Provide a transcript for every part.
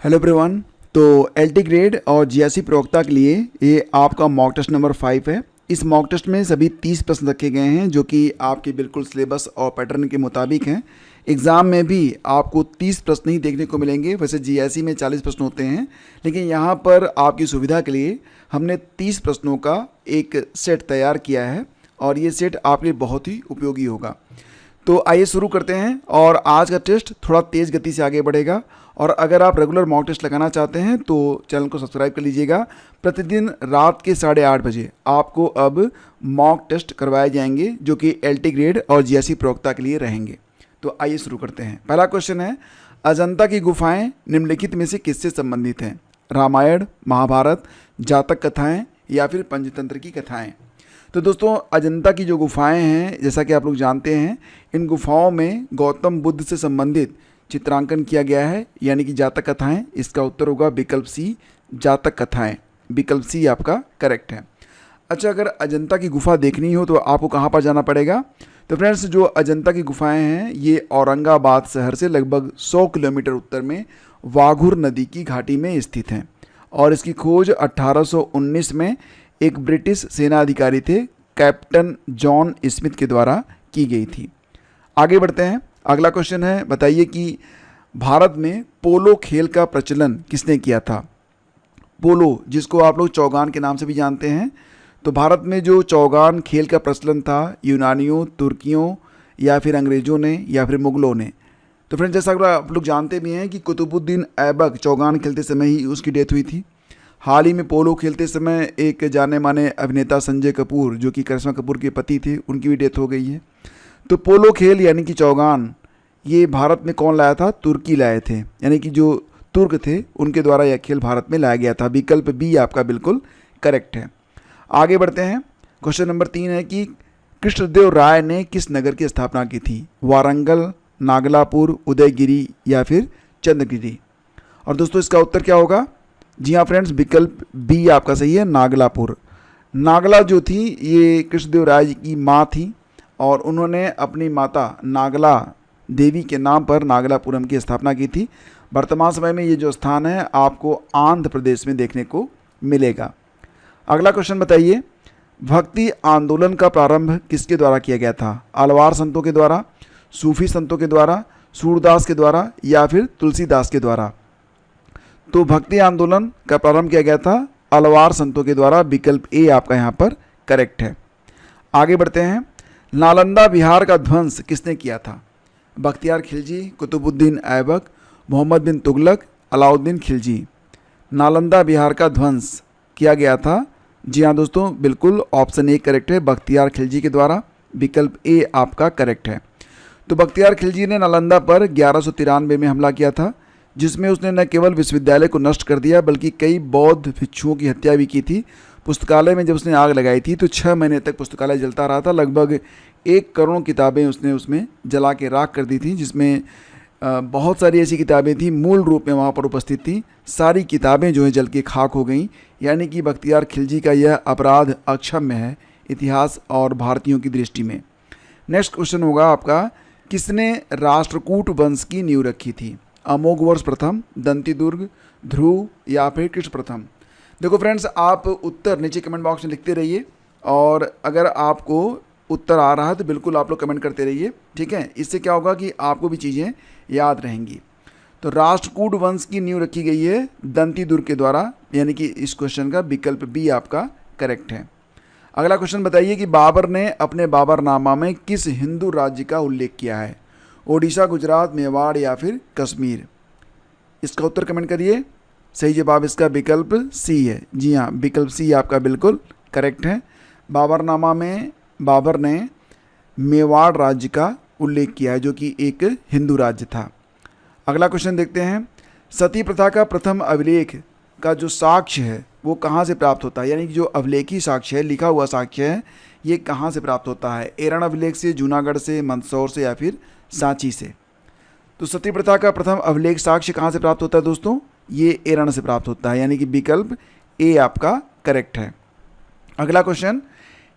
Hello everyone. तो LT grade और GSC प्रवक्ता के लिए ये आपका मॉक टेस्ट नंबर 5 है। इस मॉक टेस्ट में सभी 30 प्रश्न रखे गए हैं जो कि आपके बिल्कुल सिलेबस और पैटर्न के मुताबिक हैं। एग्ज़ाम में भी आपको 30 प्रश्न ही देखने को मिलेंगे। वैसे जीएससी में 40 प्रश्न होते हैं, लेकिन यहाँ पर आपकी सुविधा के लिए हमने 30 प्रश्नों का एक सेट तैयार किया है और ये सेट आपके लिए बहुत ही उपयोगी होगा। तो आइए शुरू करते हैं। और आज का टेस्ट थोड़ा तेज़ गति से आगे बढ़ेगा। और अगर आप रेगुलर मॉक टेस्ट लगाना चाहते हैं तो चैनल को सब्सक्राइब कर लीजिएगा। प्रतिदिन रात के 8:30 बजे आपको अब मॉक टेस्ट करवाए जाएंगे जो कि एलटी ग्रेड और जीएससी प्रवक्ता के लिए रहेंगे। तो आइए शुरू करते हैं। पहला क्वेश्चन है, अजंता की गुफाएं निम्नलिखित में से किससे संबंधित हैं? रामायण, महाभारत, जातक कथाएँ या फिर पंचतंत्र की कथाएँ? तो दोस्तों, अजंता की जो गुफाएं हैं, जैसा कि आप लोग जानते हैं, इन गुफाओं में गौतम बुद्ध से संबंधित चित्रांकन किया गया है, यानी कि जातक कथाएं। इसका उत्तर होगा विकल्प सी, जातक कथाएं। विकल्प सी आपका करेक्ट है। अच्छा, अगर अजंता की गुफा देखनी हो तो आपको कहाँ पर जाना पड़ेगा? तो फ्रेंड्स, जो अजंता की गुफाएं हैं ये औरंगाबाद शहर से लगभग 100 किलोमीटर उत्तर में वाघुर नदी की घाटी में स्थित हैं। और इसकी खोज 1819 में एक ब्रिटिश सेना अधिकारी थे, कैप्टन जॉन स्मिथ के द्वारा की गई थी। आगे बढ़ते हैं। अगला क्वेश्चन है, बताइए कि भारत में पोलो खेल का प्रचलन किसने किया था? पोलो, जिसको आप लोग चौगान के नाम से भी जानते हैं, तो भारत में जो चौगान खेल का प्रचलन था, यूनानियों, तुर्कियों या फिर अंग्रेज़ों ने या फिर मुग़लों ने। तो फ्रेंड्स, जैसा आप लोग जानते भी हैं कि कुतुबुद्दीन ऐबक चौगान खेलते समय ही उसकी डेथ हुई थी। हाल ही में पोलो खेलते समय एक जाने माने अभिनेता संजय कपूर, जो कि करिश्मा कपूर के पति थे, उनकी भी डेथ हो गई है। तो पोलो खेल यानी कि चौगान, ये भारत में कौन लाया था? तुर्की लाए थे, यानी कि जो तुर्क थे उनके द्वारा यह खेल भारत में लाया गया था। विकल्प बी आपका बिल्कुल करेक्ट है। आगे बढ़ते हैं। क्वेश्चन नंबर 3 है कि कृष्णदेव राय ने किस नगर की स्थापना की थी? वारंगल, नागलापुर, उदयगिरी या फिर चंद्रगिरी? और दोस्तों, इसका उत्तर क्या होगा? जी हाँ फ्रेंड्स, विकल्प बी आपका सही है, नागलापुर। नागला जो थी ये कृष्णदेव राय जी की माँ थी और उन्होंने अपनी माता नागला देवी के नाम पर नागलापुरम की स्थापना की थी। वर्तमान समय में ये जो स्थान है आपको आंध्र प्रदेश में देखने को मिलेगा। अगला क्वेश्चन बताइए, भक्ति आंदोलन का प्रारंभ किसके द्वारा किया गया था? अलवार संतों के द्वारा, सूफी संतों के द्वारा, सूरदास के द्वारा या फिर तुलसीदास के द्वारा? तो भक्ति आंदोलन का प्रारंभ किया गया था अलवार संतों के द्वारा। विकल्प ए आपका यहाँ पर करेक्ट है। आगे बढ़ते हैं। नालंदा बिहार का ध्वंस किसने किया था? बख्तियार खिलजी, कुतुबुद्दीन ऐबक, मोहम्मद बिन तुगलक, अलाउद्दीन खिलजी? नालंदा बिहार का ध्वंस किया गया था, जी हाँ दोस्तों, बिल्कुल ऑप्शन ए करेक्ट है, बख्तियार खिलजी के द्वारा। विकल्प ए आपका करेक्ट है। तो बख्तियार खिलजी ने नालंदा पर 1193 में हमला किया था, जिसमें उसने न केवल विश्वविद्यालय को नष्ट कर दिया बल्कि कई बौद्ध भिक्षुओं की हत्या भी की थी। पुस्तकालय में जब उसने आग लगाई थी तो 6 महीने तक पुस्तकालय जलता रहा था। लगभग 1 करोड़ किताबें उसने उसमें जला के राख कर दी थी, जिसमें बहुत सारी ऐसी किताबें थी मूल रूप में वहाँ पर उपस्थित थी। सारी किताबें जो है जल के खाक हो गई। यानी कि बख्तियार खिलजी का यह अपराध अक्षम्य है इतिहास और भारतीयों की दृष्टि में। नेक्स्ट क्वेश्चन होगा आपका, किसने राष्ट्रकूट वंश की नींव रखी थी? अमोघवर्ष प्रथम, दंतिदुर्ग, ध्रुव या फिर कृष्ण प्रथम? देखो फ्रेंड्स, आप उत्तर नीचे कमेंट बॉक्स में लिखते रहिए और अगर आपको उत्तर आ रहा है तो बिल्कुल आप लोग कमेंट करते रहिए, ठीक है। इससे क्या होगा कि आपको भी चीज़ें याद रहेंगी। तो राष्ट्रकूट वंश की नींव रखी गई है दंतिदुर्ग के द्वारा, यानी कि इस क्वेश्चन का विकल्प बी आपका करेक्ट है। अगला क्वेश्चन बताइए कि बाबर ने अपने बाबरनामा में किस हिंदू राज्य का उल्लेख किया है? ओडिशा, गुजरात, मेवाड़ या फिर कश्मीर? इसका उत्तर कमेंट करिए। सही जवाब इसका विकल्प सी है। जी हाँ, विकल्प सी आपका बिल्कुल करेक्ट है। बाबरनामा में बाबर ने मेवाड़ राज्य का उल्लेख किया है जो कि एक हिंदू राज्य था। अगला क्वेश्चन देखते हैं, सती प्रथा का प्रथम अभिलेख का जो साक्ष्य है वो कहाँ से प्राप्त होता है? यानी कि जो अभिलेखी साक्ष्य है, लिखा हुआ साक्ष्य है, ये कहाँ से प्राप्त होता है? एरण अभिलेख से, जूनागढ़ से, मंदसौर से या फिर सांची से? तो सती प्रथा का प्रथम अभिलेख साक्ष्य कहाँ से प्राप्त होता है दोस्तों? ये एरण से प्राप्त होता है, यानी कि विकल्प ए आपका करेक्ट है। अगला क्वेश्चन,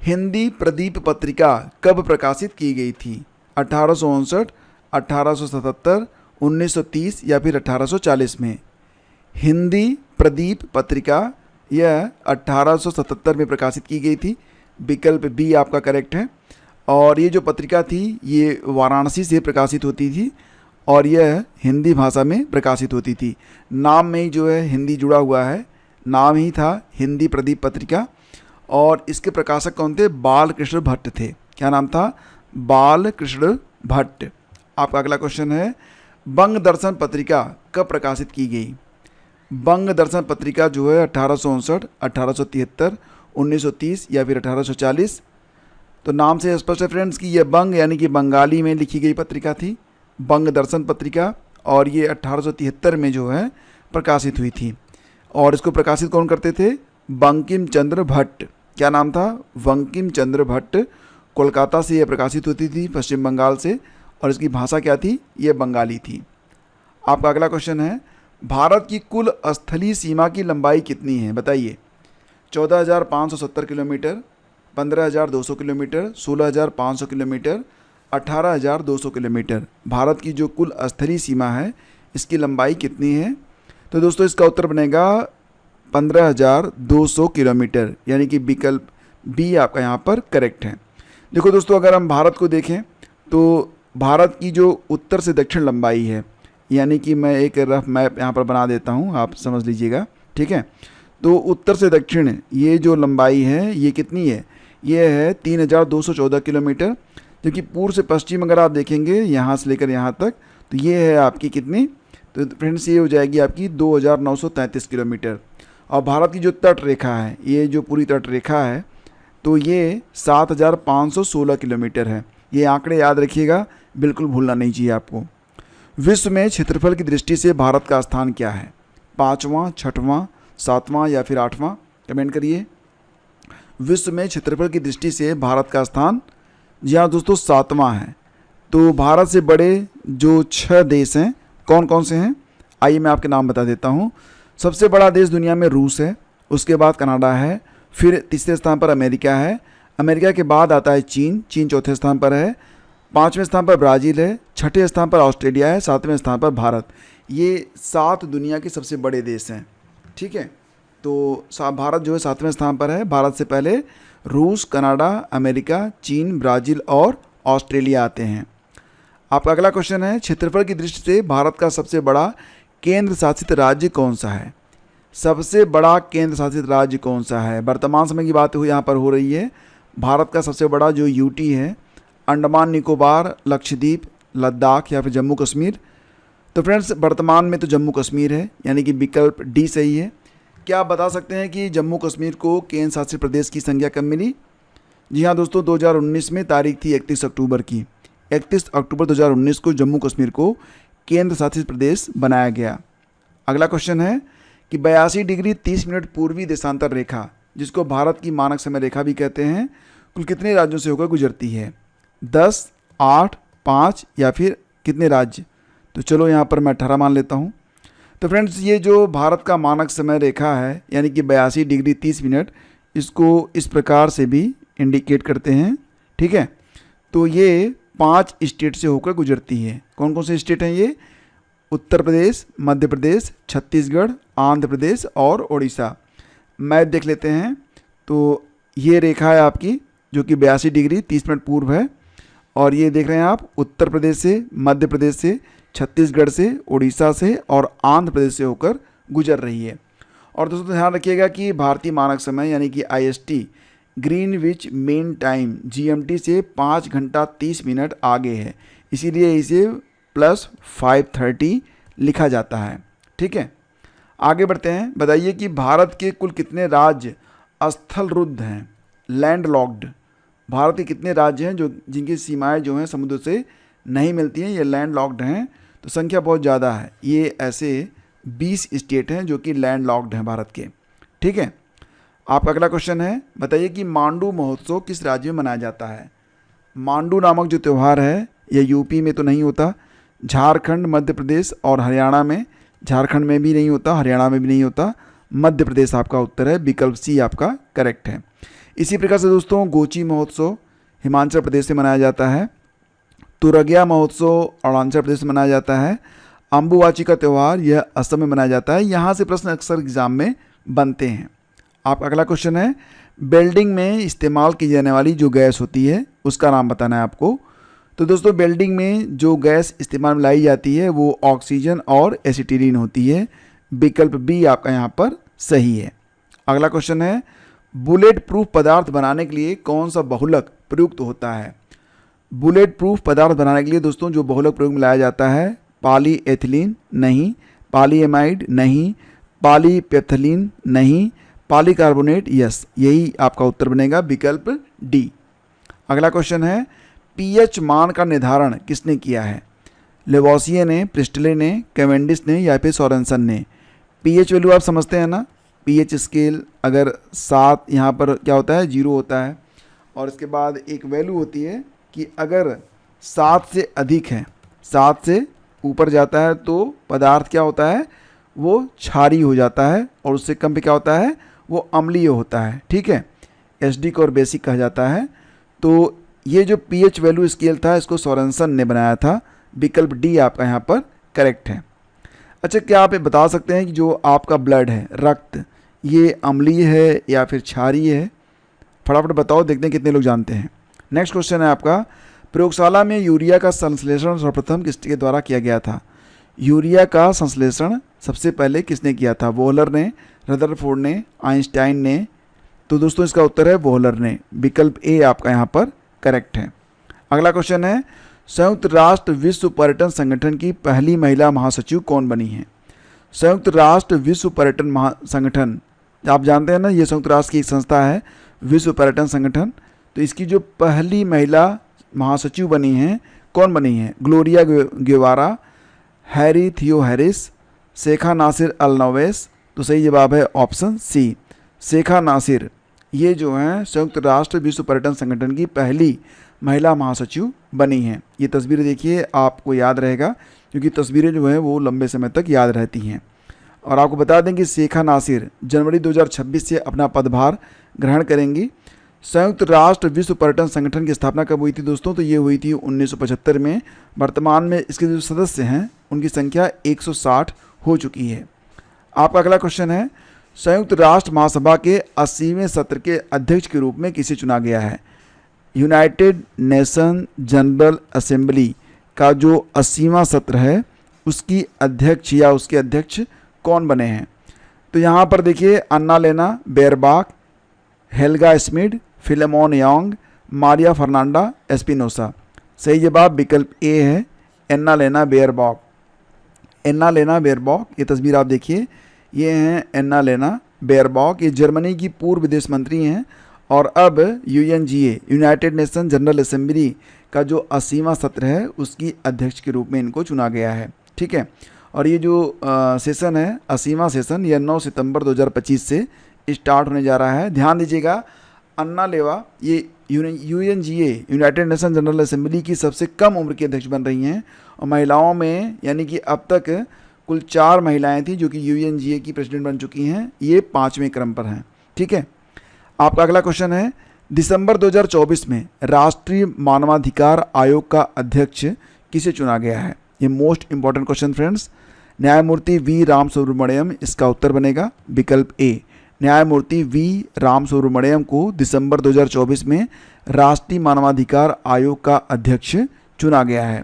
हिंदी प्रदीप पत्रिका कब प्रकाशित की गई थी? 1859, 1877, 1930 या फिर 1840 में? हिंदी प्रदीप पत्रिका, यह 1877 में प्रकाशित की गई थी। विकल्प बी आपका करेक्ट है। और ये जो पत्रिका थी ये वाराणसी से प्रकाशित होती थी और यह हिंदी भाषा में प्रकाशित होती थी। नाम में ही जो है हिंदी जुड़ा हुआ है, नाम ही था हिंदी प्रदीप पत्रिका। और इसके प्रकाशक कौन थे? बालकृष्ण भट्ट थे। क्या नाम था? बालकृष्ण भट्ट। आपका अगला क्वेश्चन है, बंग दर्शन पत्रिका कब प्रकाशित की गई? बंग दर्शन पत्रिका जो है 1859, 1873, 1930 या फिर 1840। तो नाम से स्पष्ट है फ्रेंड्स कि यह बंग यानी कि बंगाली में लिखी गई पत्रिका थी, बंग दर्शन पत्रिका, और ये 1873 में जो है प्रकाशित हुई थी। और इसको प्रकाशित कौन करते थे? बंकिम चंद्र भट्ट। क्या नाम था? बंकिम चंद्र भट्ट। कोलकाता से यह प्रकाशित होती थी, पश्चिम बंगाल से, और इसकी भाषा क्या थी? ये बंगाली थी। आपका अगला क्वेश्चन है, भारत की कुल स्थलीय सीमा की लंबाई कितनी है? बताइए। 14,570 kilometre, 15,200 kilometre, 16,500 kilometre, 18,200 kilometre. Bharat की जो कुल स्थलीय सीमा है इसकी लंबाई कितनी है? तो दोस्तों इसका उत्तर बनेगा 15,200 किलोमीटर, यानी कि विकल्प बी आपका यहाँ पर करेक्ट है। देखो दोस्तों, अगर हम भारत को देखें तो भारत की जो उत्तर से दक्षिण लंबाई है, यानी कि मैं एक रफ मैप यहाँ पर बना देता हूँ, आप समझ लीजिएगा, ठीक है। तो उत्तर से दक्षिण ये जो लंबाई है ये कितनी है? ये है 3,214 किलोमीटर। जबकि पूर्व से पश्चिम अगर आप देखेंगे यहाँ से लेकर यहाँ तक, तो ये है आपकी कितनी? तो फ्रेंड्स ये हो जाएगी आपकी 2,933 किलोमीटर। और भारत की जो तट रेखा है, ये जो पूरी तट रेखा है, तो ये 7,516 किलोमीटर है। ये आंकड़े याद रखिएगा, बिल्कुल भूलना नहीं चाहिए आपको। विश्व में क्षेत्रफल की दृष्टि से भारत का स्थान क्या है? 5वां, 6वां, 7वां या फिर 8वां? कमेंट करिए। विश्व में क्षेत्रफल की दृष्टि से भारत का स्थान, जी हाँ दोस्तों, 7वां है। तो भारत से बड़े जो 6 देश हैं कौन कौन से हैं? आइए मैं आपके नाम बता देता हूँ। सबसे बड़ा देश दुनिया में रूस है, उसके बाद कनाडा है, फिर तीसरे स्थान पर अमेरिका है, अमेरिका के बाद आता है चीन, चीन चौथे स्थान पर है, 5वें स्थान पर ब्राज़ील है, 6ठे स्थान पर ऑस्ट्रेलिया है, 7वें स्थान पर भारत। ये 7 दुनिया के सबसे बड़े देश हैं, ठीक है। तो भारत जो है 7वें स्थान पर है। भारत से पहले रूस, कनाडा, अमेरिका, चीन, ब्राज़ील और ऑस्ट्रेलिया आते हैं। आपका अगला क्वेश्चन है, क्षेत्रफल की दृष्टि से भारत का सबसे बड़ा केंद्र शासित राज्य कौन सा है? सबसे बड़ा केंद्र शासित राज्य कौन सा है? वर्तमान समय की बात यहाँ पर हो रही है। भारत का सबसे बड़ा जो यूटी है, अंडमान निकोबार, लक्षद्वीप, लद्दाख या फिर जम्मू कश्मीर। तो फ्रेंड्स वर्तमान में तो जम्मू कश्मीर है, यानी कि विकल्प डी सही है। क्या आप बता सकते हैं कि जम्मू कश्मीर को केंद्र शासित प्रदेश की संज्ञा कब मिली? जी हाँ दोस्तों, 2019 में तारीख थी 31 अक्टूबर की। 31 अक्टूबर 2019 को जम्मू कश्मीर को केंद्र शासित प्रदेश बनाया गया। अगला क्वेश्चन है कि 82 डिग्री 30 मिनट पूर्वी देशांतर रेखा, जिसको भारत की मानक समय रेखा भी कहते हैं, कुल कितने राज्यों से होकर गुजरती है? 10, 8, 5 या फिर कितने राज्य? तो चलो यहाँ पर मैं 18 मान लेता हूँ। तो फ्रेंड्स ये जो भारत का मानक समय रेखा है, यानी कि 82 डिग्री 30 मिनट, इसको इस प्रकार से भी इंडिकेट करते हैं, ठीक है। तो ये 5 स्टेट से होकर गुजरती है। कौन कौन से स्टेट हैं ये? उत्तर प्रदेश, मध्य प्रदेश, छत्तीसगढ़, आंध्र प्रदेश और उड़ीसा। मैप देख लेते हैं। तो ये रेखा है आपकी जो कि 82 डिग्री 30 मिनट पूर्व है, और ये देख रहे हैं आप उत्तर प्रदेश से, मध्य प्रदेश से, छत्तीसगढ़ से, उड़ीसा से और आंध्र प्रदेश से होकर गुजर रही है। और दोस्तों ध्यान रखिएगा कि भारतीय मानक समय यानी कि IST, Greenwich mean time, GMT से 5 घंटा 30 मिनट आगे है, इसीलिए इसे +5:30 लिखा जाता है, ठीक है। आगे बढ़ते हैं। बताइए कि भारत के कुल कितने राज्य स्थलरुद्ध हैं, लैंड लॉक्ड? भारत के कितने राज्य हैं जो जिनकी सीमाएं जो हैं समुद्र से नहीं मिलती हैं, ये लैंड लॉक्ड हैं? तो संख्या बहुत ज़्यादा है। ये ऐसे 20 स्टेट हैं जो कि लैंड लॉक्ड हैं भारत के, ठीक है। आपका अगला क्वेश्चन है, बताइए कि मांडू महोत्सव किस राज्य में मनाया जाता है? मांडू नामक जो त्यौहार है ये यूपी में तो नहीं होता, झारखंड, मध्य प्रदेश और हरियाणा में। झारखंड में भी नहीं होता, हरियाणा में भी नहीं होता, मध्य प्रदेश आपका उत्तर है, विकल्प सी आपका करेक्ट है। इसी प्रकार से दोस्तों गोची महोत्सव हिमाचल प्रदेश से मनाया जाता है, तुरगिया महोत्सव अरुणाचल प्रदेश में मनाया जाता है, अम्बुबाची का त्यौहार यह असम में मनाया जाता है। यहाँ से प्रश्न अक्सर एग्जाम में बनते हैं। आपका अगला क्वेश्चन है, वेल्डिंग में इस्तेमाल की जाने वाली जो गैस होती है उसका नाम बताना है आपको। तो दोस्तों वेल्डिंग में जो गैस इस्तेमाल में लाई जाती है वो ऑक्सीजन और एसिटिलीन होती है। विकल्प बी आपका यहाँ पर सही है। अगला क्वेश्चन है, बुलेट प्रूफ पदार्थ बनाने के लिए कौन सा बहुलक प्रयुक्त होता है? बुलेट प्रूफ पदार्थ बनाने के लिए दोस्तों जो बहुलक प्रयोग में लाया जाता है, पॉलीएथिलीन नहीं, पॉलीएमाइड नहीं, पॉलीपेप्थिलीन नहीं, पॉलीकार्बोनेट यस, यही आपका उत्तर बनेगा विकल्प डी। अगला क्वेश्चन है, पीएच मान का निर्धारण किसने किया है? लेवोसिए ने, प्रिस्टले ने, कैवेंडिश ने या फिर सोरेनसन ने? पीएच वैल्यू आप समझते हैं ना, पीएच स्केल अगर 7 यहाँ पर क्या होता है 0 होता है, और इसके बाद एक वैल्यू होती है कि अगर 7 से अधिक है, 7 से ऊपर जाता है तो पदार्थ क्या होता है वो क्षारीय हो जाता है, और उससे कम पे क्या होता है वो अम्लीय होता है। ठीक है, एसिडिक और बेसिक कहा जाता है। तो ये जो पीएच वैल्यू स्केल था इसको सोरेनसन ने बनाया था। विकल्प डी आपका यहाँ पर करेक्ट है। अच्छा, क्या आप ये बता सकते हैं कि जो आपका ब्लड है, रक्त, ये अम्लीय है या फिर क्षारीय है? फटाफट बताओ, देखते हैं कितने लोग जानते हैं। नेक्स्ट क्वेश्चन है आपका, प्रयोगशाला में यूरिया का संश्लेषण सर्वप्रथम किसके द्वारा किया गया था? यूरिया का संश्लेषण सबसे पहले किसने किया था? वोहलर ने, रदरफोर्ड ने, आइंस्टाइन ने? तो दोस्तों इसका उत्तर है वोहलर ने। विकल्प ए आपका यहाँ पर करेक्ट है। अगला क्वेश्चन है, संयुक्त राष्ट्र विश्व पर्यटन संगठन की पहली महिला महासचिव कौन बनी है? संयुक्त राष्ट्र विश्व पर्यटन संगठन, आप जानते हैं ना, ये संयुक्त राष्ट्र की एक संस्था है विश्व पर्यटन संगठन। तो इसकी जो पहली महिला महासचिव बनी हैं, कौन बनी हैं? ग्लोरिया गेवारा, हैरी थियो हैरिस, शेखा नासिर अल नवेस? तो सही जवाब है ऑप्शन सी, शेखा नासिर। ये जो हैं संयुक्त राष्ट्र विश्व पर्यटन संगठन की पहली महिला महासचिव बनी हैं। ये तस्वीरें देखिए, आपको याद रहेगा क्योंकि तस्वीरें जो हैं वो लंबे समय तक याद रहती हैं। और आपको बता दें कि शेखा नासिर जनवरी 2026 से अपना पदभार ग्रहण करेंगी। संयुक्त राष्ट्र विश्व पर्यटन संगठन की स्थापना कब हुई थी दोस्तों? तो ये हुई थी 1975 में। वर्तमान में इसके जो सदस्य हैं उनकी संख्या 160 हो चुकी है। आपका अगला क्वेश्चन है, संयुक्त राष्ट्र महासभा के 80वें सत्र के अध्यक्ष के रूप में किसे चुना गया है? यूनाइटेड नेशन जनरल असेंबली का जो 80वां सत्र है उसकी अध्यक्ष या उसके अध्यक्ष कौन बने हैं? तो यहाँ पर देखिए, अन्ना लेना बेयरबाक, हेल्गा स्मिड, फिलेमोन यांग, मारिया फर्नांडा एस्पिनोसा? सही जवाब विकल्प ए है, एन्ना लेना बेयरबाक। एन्ना लेना बेयरबाक, ये तस्वीर आप देखिए, ये हैं एन्ना लेना बेयरबाक। ये जर्मनी की पूर्व विदेश मंत्री हैं और अब UNGA United nation general assembly का जो 80वां सत्र है उसकी अध्यक्ष के रूप में इनको चुना गया है। ठीक है, और ये जो सेशन है 80वां सेशन, यह 9 सितंबर 2025 से स्टार्ट होने जा रहा है। ध्यान दीजिएगा, अन्ना लेवा ये UNGA United nation general assembly की सबसे कम उम्र की अध्यक्ष बन रही हैं, और महिलाओं में यानी कि अब तक कुल 4 महिलाएं थी जो कि यूएनजीए की प्रेसिडेंट बन चुकी हैं। ये 5वें क्रम पर हैं। ठीक है, आपका अगला क्वेश्चन है, दिसंबर 2024 में राष्ट्रीय मानवाधिकार आयोग का अध्यक्ष किसे चुना गया है? ये मोस्ट इंपॉर्टेंट क्वेश्चन फ्रेंड्स। न्यायमूर्ति वी राम सुब्रमण्यम इसका उत्तर बनेगा विकल्प ए। न्यायमूर्ति वी राम सुब्रमण्यम को दिसंबर 2024 में राष्ट्रीय मानवाधिकार आयोग का अध्यक्ष चुना गया है।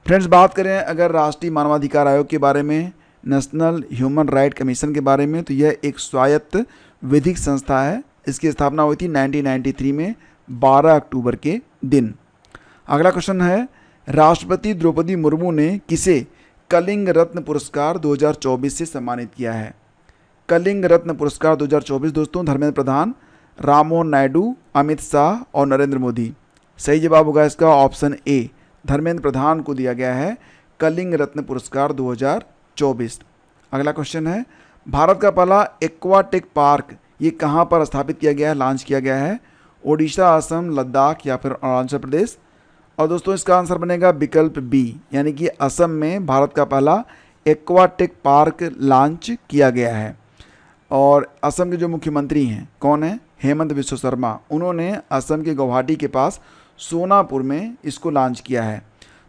फ्रेंड्स, बात करें अगर राष्ट्रीय मानवाधिकार आयोग के बारे में, नेशनल ह्यूमन राइट कमीशन के बारे में, तो यह एक स्वायत्त विधिक संस्था है। इसकी स्थापना हुई थी 1993 में 12 अक्टूबर के दिन। अगला क्वेश्चन है, राष्ट्रपति द्रौपदी मुर्मू ने किसे कलिंग रत्न पुरस्कार 2024 से सम्मानित किया है? कलिंग रत्न पुरस्कार 2024 दोस्तों धर्मेंद्र प्रधान, राममोहन नायडू, अमित शाह और नरेंद्र मोदी? सही जवाब होगा इसका ऑप्शन ए, धर्मेंद्र प्रधान को दिया गया है कलिंग रत्न पुरस्कार 2024। अगला क्वेश्चन है, भारत का पहला एक्वाटेक पार्क ये कहाँ पर स्थापित किया गया है, लॉन्च किया गया है? ओडिशा, असम, लद्दाख या फिर अरुणाचल प्रदेश? और दोस्तों इसका आंसर बनेगा विकल्प बी, यानी कि असम में भारत का पहला एक्वाटेक पार्क लॉन्च किया गया है। और असम के जो मुख्यमंत्री हैं कौन है? हेमंत बिस्वा शर्मा। उन्होंने असम के गुवाहाटी के पास सोनापुर में इसको लॉन्च किया है।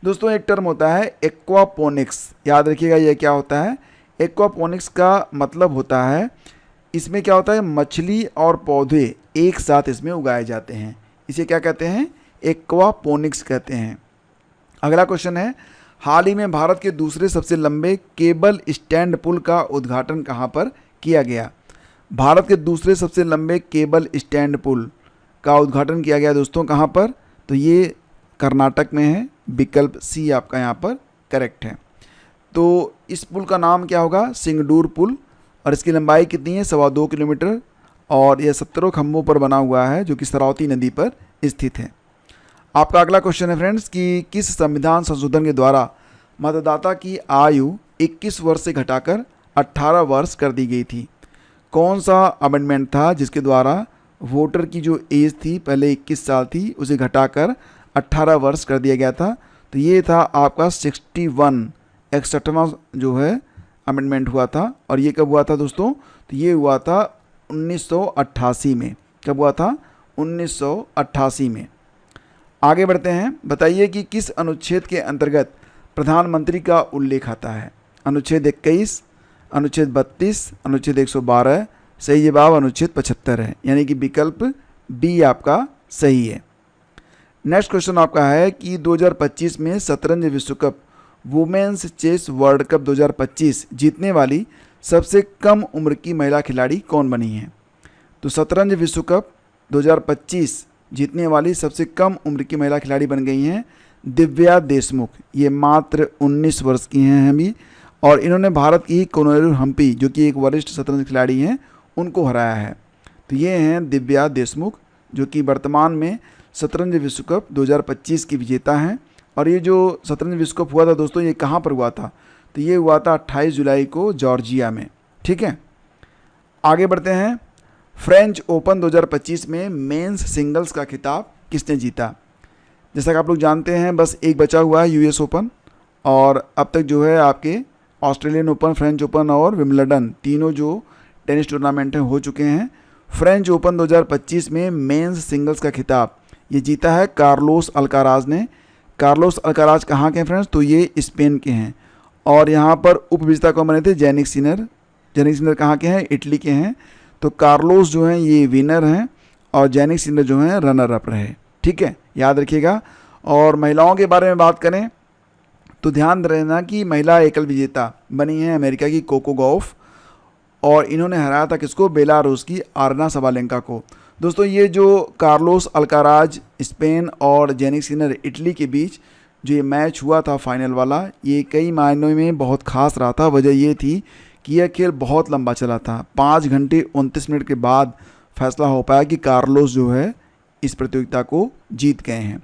दोस्तों एक टर्म होता है एक्वापोनिक्स, याद रखिएगा ये क्या होता है। एक्वापोनिक्स का मतलब होता है, इसमें क्या होता है, मछली और पौधे एक साथ इसमें उगाए जाते हैं, इसे क्या कहते हैं, एक्वापोनिक्स कहते हैं। अगला क्वेश्चन है, हाल ही में भारत के दूसरे सबसे लंबे केबल स्टैंड पुल का उद्घाटन कहाँ पर किया गया। भारत के दूसरे सबसे लंबे केबल स्टैंड पुल का उद्घाटन किया गया दोस्तों कहाँ पर, तो ये कर्नाटक में है, विकल्प सी आपका यहाँ पर करेक्ट है। तो इस पुल का नाम क्या होगा, सिंगडूर पुल, और इसकी लंबाई कितनी है, 2.25 किलोमीटर, और यह 17 खंभों पर बना हुआ है जो कि सरौती नदी पर स्थित है। आपका अगला क्वेश्चन है फ्रेंड्स कि किस संविधान संशोधन के द्वारा मतदाता की आयु 21 वर्ष से घटाकर 18 वर्ष कर दी गई थी। कौन सा अमेंडमेंट था जिसके द्वारा वोटर की जो एज थी पहले 21 साल थी उसे घटाकर 18 वर्ष कर दिया गया था, तो ये था आपका 61वां जो है अमेंडमेंट हुआ था। और ये कब हुआ था दोस्तों, तो ये हुआ था 1988 में। कब हुआ था, 1988 में। आगे बढ़ते हैं, बताइए कि किस अनुच्छेद के अंतर्गत प्रधानमंत्री का उल्लेख आता है। अनुच्छेद 21, अनुच्छेद 32, अनुच्छेद 112। सही जवाब अनुच्छेद 75 है, यानी कि विकल्प बी आपका सही है। नेक्स्ट क्वेश्चन आपका है कि 2025 में शतरंज विश्व cup women's chess world cup 2025 जीतने वाली सबसे कम उम्र की महिला खिलाड़ी कौन बनी है। तो शतरंज विश्व कप 2025 जीतने वाली सबसे कम उम्र की महिला खिलाड़ी बन गई हैं दिव्या देशमुख। ये मात्र 19 वर्ष की हैं अभी, और इन्होंने भारत की कोनेरू हम्पी जो कि एक वरिष्ठ शतरंज खिलाड़ी हैं उनको हराया है। तो ये हैं दिव्या देशमुख जो कि वर्तमान में शतरंज विश्व कप 2025 की विजेता हैं। और ये जो शतरंज विश्व कप हुआ था दोस्तों, ये कहाँ पर हुआ था, तो ये हुआ था 28 जुलाई को जॉर्जिया में। ठीक है, आगे बढ़ते हैं। फ्रेंच ओपन 2025 में मेंस सिंगल्स का खिताब किसने जीता। जैसा कि आप लोग जानते हैं बस एक बचा हुआ है यूएस ओपन, और अब तक जो है आपके ऑस्ट्रेलियन ओपन, फ्रेंच ओपन और विम्बलडन तीनों जो टेनिस टूर्नामेंट हैं हो चुके हैं। फ्रेंच ओपन 2025 में मेंस सिंगल्स का खिताब ये जीता है कार्लोस अल्काराज ने। कार्लोस अल्काराज कहाँ के हैं फ्रेंड्स, तो ये स्पेन के हैं। और यहाँ पर उपविजेता कौन बने थे, जेनिक सिनर। जेनिक सिनर कहाँ के हैं, इटली के हैं। तो कार्लोस जो हैं ये विनर हैं और जेनिक सिनर जो हैं रनर अप रहे। ठीक है, याद रखिएगा। और महिलाओं के बारे में बात करें तो ध्यान रहना कि महिला एकल विजेता बनी है अमेरिका की कोको गॉफ, और इन्होंने हराया था किसको, बेलारूस की आरना सबालेंका को। दोस्तों ये जो कार्लोस अल्काराज स्पेन और जेनिक सिनर इटली के बीच जो ये मैच हुआ था फाइनल वाला, ये कई मायनों में बहुत खास रहा था। वजह ये थी कि यह खेल बहुत लंबा चला था, 5 घंटे 29 मिनट के बाद फैसला हो पाया कि कार्लोस जो है इस प्रतियोगिता को जीत गए हैं।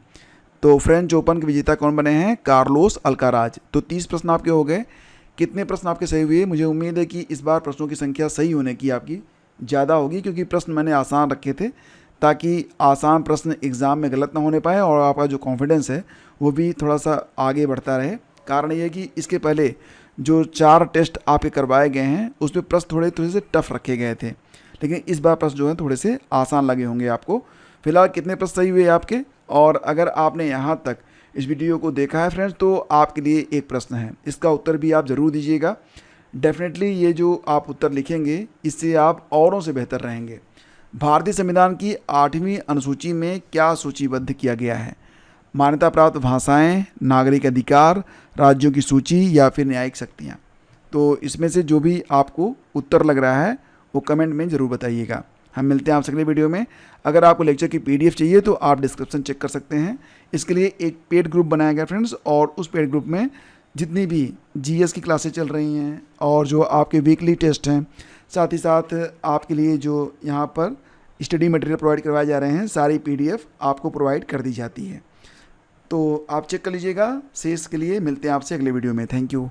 तो फ्रेंच ओपन के विजेता कौन बने हैं, कार्लोस अल्काराज। तो 30 प्रश्न आपके हो गए। कितने प्रश्न आपके सही हुए, मुझे उम्मीद है कि इस बार प्रश्नों की संख्या सही होने की आपकी ज़्यादा होगी, क्योंकि प्रश्न मैंने आसान रखे थे ताकि आसान प्रश्न एग्ज़ाम में गलत ना होने पाए और आपका जो कॉन्फिडेंस है वो भी थोड़ा सा आगे बढ़ता रहे। कारण ये है कि इसके पहले जो 4 टेस्ट आपके करवाए गए हैं उसमें प्रश्न थोड़े से टफ रखे गए थे, लेकिन इस बार प्रश्न जो है थोड़े से आसान लगे होंगे आपको। फिलहाल कितने प्रश्न सही हुए आपके, और अगर आपने यहाँ तक इस वीडियो को देखा है फ्रेंड्स तो आपके लिए एक प्रश्न है, इसका उत्तर भी आप ज़रूर दीजिएगा। डेफिनेटली ये जो आप उत्तर लिखेंगे इससे आप औरों से बेहतर रहेंगे। भारतीय संविधान की 8वीं अनुसूची में क्या सूचीबद्ध किया गया है। मान्यता प्राप्त भाषाएं, नागरिक अधिकार, राज्यों की सूची या फिर न्यायिक शक्तियाँ। तो इसमें से जो भी आपको उत्तर लग रहा है वो कमेंट में ज़रूर बताइएगा। हम मिलते हैं आपसे अगले वीडियो में। अगर आपको लेक्चर की PDF चाहिए तो आप डिस्क्रिप्शन चेक कर सकते हैं। इसके लिए एक पेड ग्रुप बनाया गया फ्रेंड्स, और उस पेड ग्रुप में जितनी भी GS की क्लासेस चल रही हैं और जो आपके वीकली टेस्ट हैं, साथ ही साथ आपके लिए जो यहाँ पर स्टडी मटेरियल प्रोवाइड करवाए जा रहे हैं, सारी PDF आपको प्रोवाइड कर दी जाती है। तो आप चेक कर लीजिएगा। शेष के लिए मिलते हैं आपसे अगले वीडियो में। Thank you.